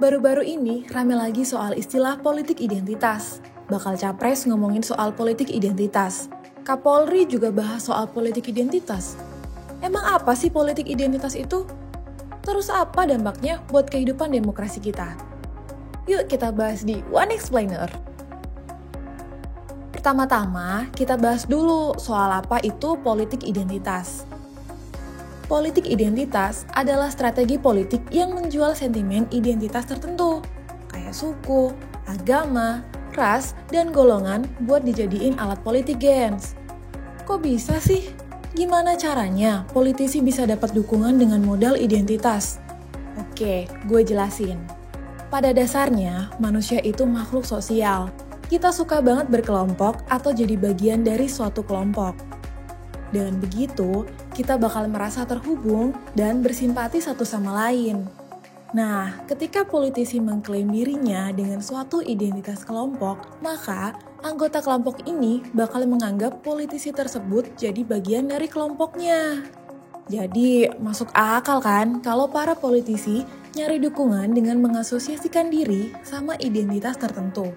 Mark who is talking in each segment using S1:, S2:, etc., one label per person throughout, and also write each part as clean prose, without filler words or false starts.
S1: Baru-baru ini rame lagi soal istilah politik identitas. Bakal capres ngomongin soal politik identitas. Kapolri juga bahas soal politik identitas. Emang apa sih politik identitas itu? Terus apa dampaknya buat kehidupan demokrasi kita? Yuk kita bahas di One Explainer. Pertama-tama, kita bahas dulu soal apa itu politik identitas. Politik identitas adalah strategi politik yang menjual sentimen identitas tertentu, kayak suku, agama, ras, dan golongan buat dijadiin alat politik, gens. Kok bisa sih? Gimana caranya politisi bisa dapat dukungan dengan modal identitas? Oke, gue jelasin. Pada dasarnya, manusia itu makhluk sosial. Kita suka banget berkelompok atau jadi bagian dari suatu kelompok. Dengan begitu, kita bakal merasa terhubung dan bersimpati satu sama lain. Nah, ketika politisi mengklaim dirinya dengan suatu identitas kelompok, maka anggota kelompok ini bakal menganggap politisi tersebut jadi bagian dari kelompoknya. Jadi, masuk akal kan kalau para politisi nyari dukungan dengan mengasosiasikan diri sama identitas tertentu.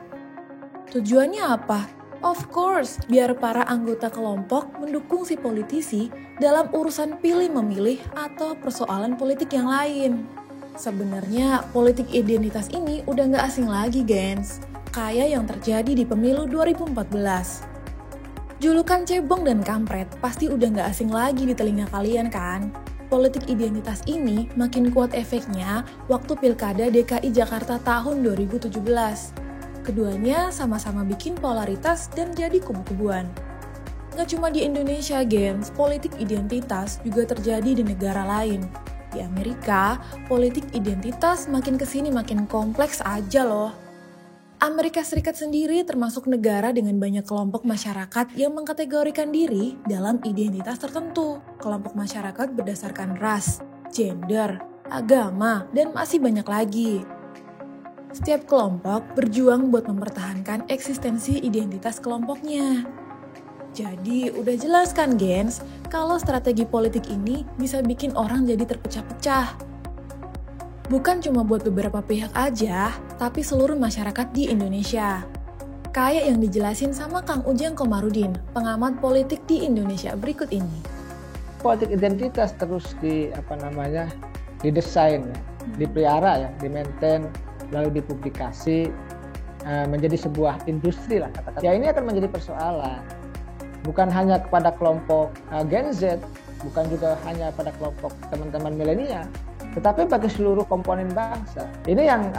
S1: Tujuannya apa? Of course, biar para anggota kelompok mendukung si politisi dalam urusan pilih-memilih atau persoalan politik yang lain. Sebenarnya, politik identitas ini udah nggak asing lagi, gens. Kayak yang terjadi di pemilu 2014. Julukan cebong dan kampret pasti udah nggak asing lagi di telinga kalian kan? Politik identitas ini makin kuat efeknya waktu Pilkada DKI Jakarta tahun 2017. Keduanya sama-sama bikin polaritas dan jadi kubu-kubuan. Nggak cuma di Indonesia, gens, politik identitas juga terjadi di negara lain. Di Amerika, politik identitas makin kesini makin kompleks aja loh. Amerika Serikat sendiri termasuk negara dengan banyak kelompok masyarakat yang mengkategorikan diri dalam identitas tertentu. Kelompok masyarakat berdasarkan ras, gender, agama, dan masih banyak lagi. Setiap kelompok berjuang buat mempertahankan eksistensi identitas kelompoknya. Jadi udah jelas kan, gens, kalau strategi politik ini bisa bikin orang jadi terpecah-pecah. Bukan cuma buat beberapa pihak aja, tapi seluruh masyarakat di Indonesia. Kayak yang dijelasin sama Kang Ujang Komarudin, pengamat politik di Indonesia berikut ini.
S2: Politik identitas terus didesain, dipelihara ya, di-maintain, lalu dipublikasi menjadi sebuah industri lah katakan. Ya ini akan menjadi persoalan. Bukan hanya kepada kelompok Gen Z, bukan juga hanya pada kelompok teman-teman milenial, tetapi bagi seluruh komponen bangsa. Ini yang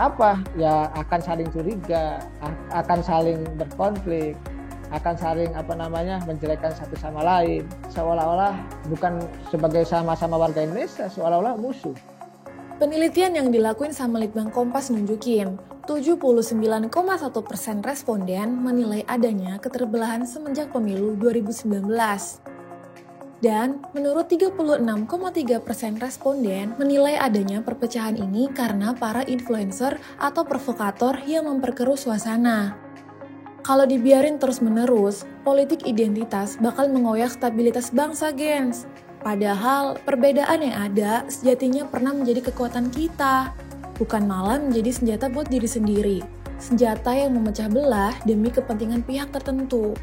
S2: ya akan saling curiga, akan saling berkonflik, akan saling menjelekkan satu sama lain, seolah-olah bukan sebagai sama-sama warga Indonesia, seolah-olah musuh.
S1: Penelitian yang dilakuin sama Litbang Kompas nunjukin, 79,1% responden menilai adanya keterbelahan semenjak pemilu 2019. Dan menurut 36,3% responden menilai adanya perpecahan ini karena para influencer atau provokator yang memperkeruh suasana. Kalau dibiarin terus-menerus, politik identitas bakal mengoyak stabilitas bangsa, gens. Padahal perbedaan yang ada sejatinya pernah menjadi kekuatan kita, bukan malah menjadi senjata buat diri sendiri. Senjata yang memecah belah demi kepentingan pihak tertentu.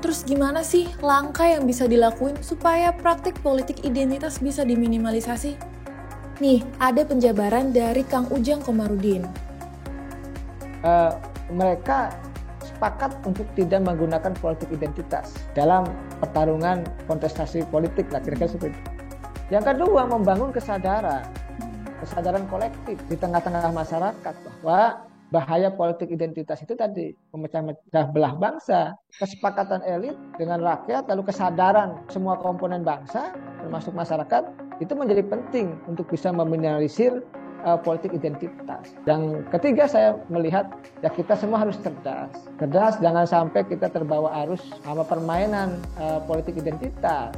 S1: Terus gimana sih langkah yang bisa dilakuin supaya praktik politik identitas bisa diminimalisasi? Nih, ada penjabaran dari Kang Ujang Komarudin.
S2: Mereka sepakat untuk tidak menggunakan politik identitas dalam pertarungan kontestasi politik lah, kira-kira seperti itu. Yang kedua, membangun kesadaran kolektif di tengah-tengah masyarakat bahwa bahaya politik identitas itu tadi memecah belah bangsa, kesepakatan elit dengan rakyat, lalu kesadaran semua komponen bangsa termasuk masyarakat itu menjadi penting untuk bisa meminimalisir politik identitas. Dan ketiga, saya melihat ya kita semua harus cerdas, jangan sampai kita terbawa arus sama permainan politik identitas.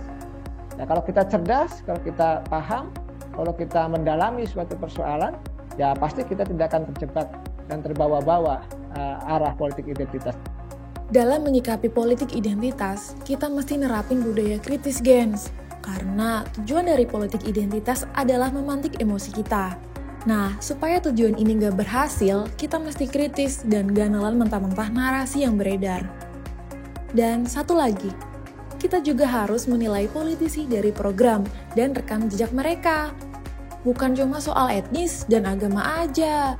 S2: Ya, kalau kita cerdas, kalau kita paham, kalau kita mendalami suatu persoalan, ya pasti kita tidak akan terjebak dan terbawa-bawa arah politik identitas.
S1: Dalam menyikapi politik identitas, kita mesti nerapin budaya kritis, gens. Karena tujuan dari politik identitas adalah memantik emosi kita. Nah, supaya tujuan ini gak berhasil, kita mesti kritis dan gak nelan mentah-mentah narasi yang beredar. Dan satu lagi, kita juga harus menilai politisi dari program dan rekam jejak mereka. Bukan cuma soal etnis dan agama aja.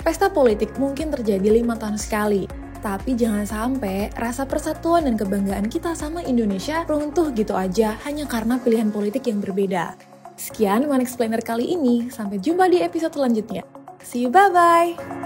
S1: Pesta politik mungkin terjadi 5 tahun sekali, tapi jangan sampai rasa persatuan dan kebanggaan kita sama Indonesia runtuh gitu aja hanya karena pilihan politik yang berbeda. Sekian One Explainer kali ini, sampai jumpa di episode selanjutnya. See you, bye-bye!